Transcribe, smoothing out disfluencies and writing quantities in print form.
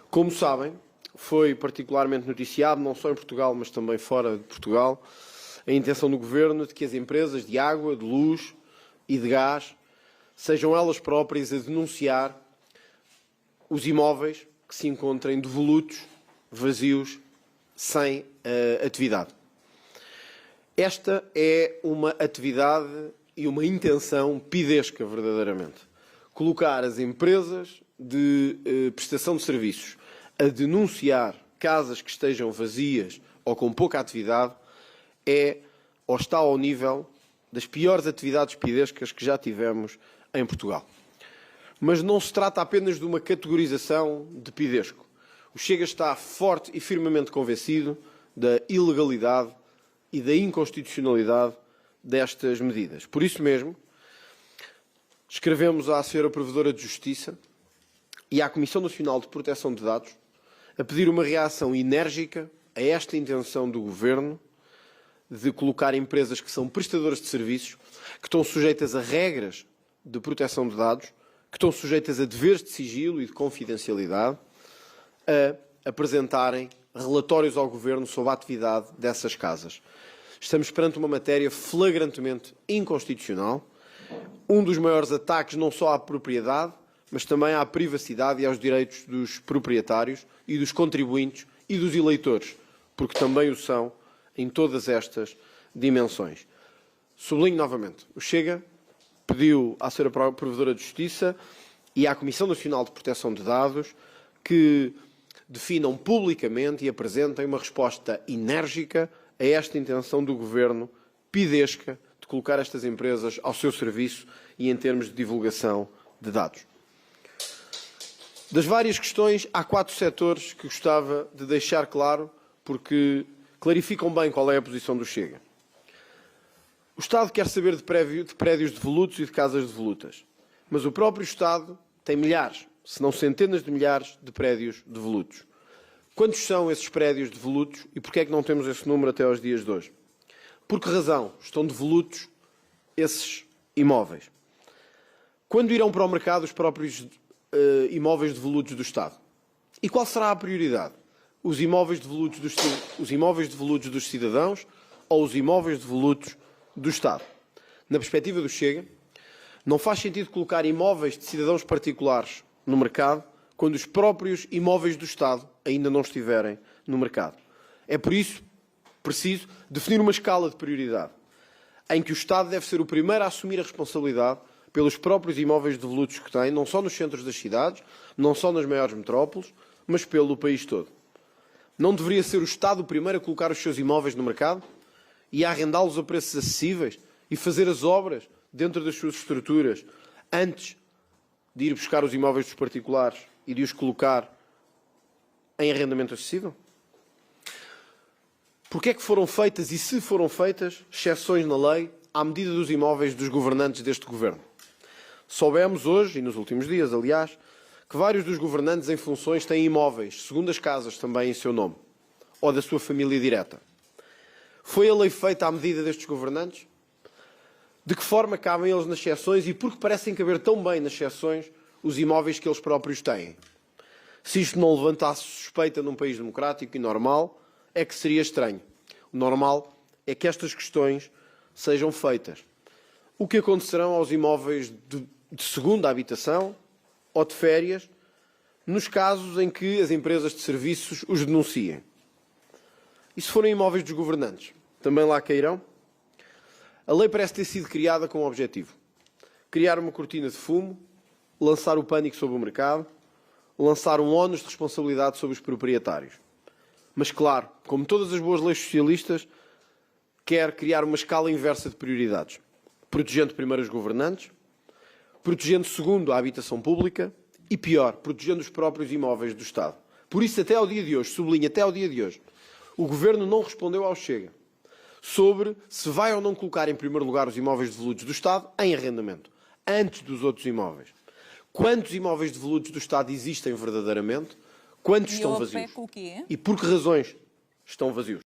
Como sabem, foi particularmente noticiado, não só em Portugal, mas também fora de Portugal, a intenção do Governo de que as empresas de água, de luz e de gás sejam elas próprias a denunciar os imóveis que se encontrem devolutos, vazios, sem atividade. Esta é uma atividade e uma intenção pidesca, verdadeiramente. Colocar as empresas de prestação de serviços a denunciar casas que estejam vazias ou com pouca atividade é ou está ao nível das piores atividades pidescas que já tivemos em Portugal. Mas não se trata apenas de uma categorização de pidesco. O Chega está forte e firmemente convencido da ilegalidade e da inconstitucionalidade destas medidas. Por isso mesmo, escrevemos à Sra. Provedora de Justiça e à Comissão Nacional de Proteção de Dados a pedir uma reação enérgica a esta intenção do Governo de colocar empresas que são prestadoras de serviços, que estão sujeitas a regras de proteção de dados, que estão sujeitas a deveres de sigilo e de confidencialidade, a apresentarem relatórios ao Governo sobre a atividade dessas casas. Estamos perante uma matéria flagrantemente inconstitucional, um dos maiores ataques não só à propriedade, mas também à privacidade e aos direitos dos proprietários e dos contribuintes e dos eleitores, porque também o são em todas estas dimensões. Sublinho novamente, o Chega pediu à Sra. Provedora de Justiça e à Comissão Nacional de Proteção de Dados que definam publicamente e apresentem uma resposta enérgica a esta intenção do Governo pidesca de colocar estas empresas ao seu serviço e em termos de divulgação de dados. Das várias questões, há 4 setores que gostava de deixar claro, porque clarificam bem qual é a posição do Chega. O Estado quer saber de prédios devolutos e de casas devolutas, mas o próprio Estado tem milhares, se não centenas de milhares de prédios devolutos. Quantos são esses prédios devolutos e porquê é que não temos esse número até aos dias de hoje? Por que razão estão devolutos esses imóveis? Quando irão para o mercado os próprios imóveis devolutos do Estado? E qual será a prioridade? Os imóveis devolutos dos cidadãos ou os imóveis devolutos do Estado? Na perspectiva do Chega, não faz sentido colocar imóveis de cidadãos particulares no mercado quando os próprios imóveis do Estado ainda não estiverem no mercado. É por isso preciso definir uma escala de prioridade, em que o Estado deve ser o primeiro a assumir a responsabilidade pelos próprios imóveis devolutos que tem, não só nos centros das cidades, não só nas maiores metrópoles, mas pelo país todo. Não deveria ser o Estado o primeiro a colocar os seus imóveis no mercado e a arrendá-los a preços acessíveis e fazer as obras dentro das suas estruturas antes de ir buscar os imóveis dos particulares e de os colocar em arrendamento acessível? Porquê é que foram feitas, e se foram feitas, exceções na lei à medida dos imóveis dos governantes deste Governo? Soubemos hoje, e nos últimos dias, aliás, que vários dos governantes em funções têm imóveis, segundo as casas também em seu nome, ou da sua família direta. Foi a lei feita à medida destes governantes? De que forma cabem eles nas exceções e por que parecem caber tão bem nas exceções os imóveis que eles próprios têm? Se isto não levantasse suspeita num país democrático e normal, é que seria estranho. O normal é que estas questões sejam feitas. O que acontecerão aos imóveis de segunda habitação ou de férias, nos casos em que as empresas de serviços os denunciem? E se forem imóveis dos governantes, também lá cairão? A lei parece ter sido criada com um objetivo: criar uma cortina de fumo, lançar o pânico sobre o mercado, lançar um ónus de responsabilidade sobre os proprietários. Mas, claro, como todas as boas leis socialistas, quer criar uma escala inversa de prioridades, protegendo primeiro os governantes, protegendo segundo a habitação pública e, pior, protegendo os próprios imóveis do Estado. Por isso, até ao dia de hoje, sublinho, até ao dia de hoje, o Governo não respondeu ao Chega sobre se vai ou não colocar em primeiro lugar os imóveis devolutos do Estado em arrendamento, antes dos outros imóveis. Quantos imóveis devolutos do Estado existem verdadeiramente? Quantos estão vazios? E por que razões estão vazios?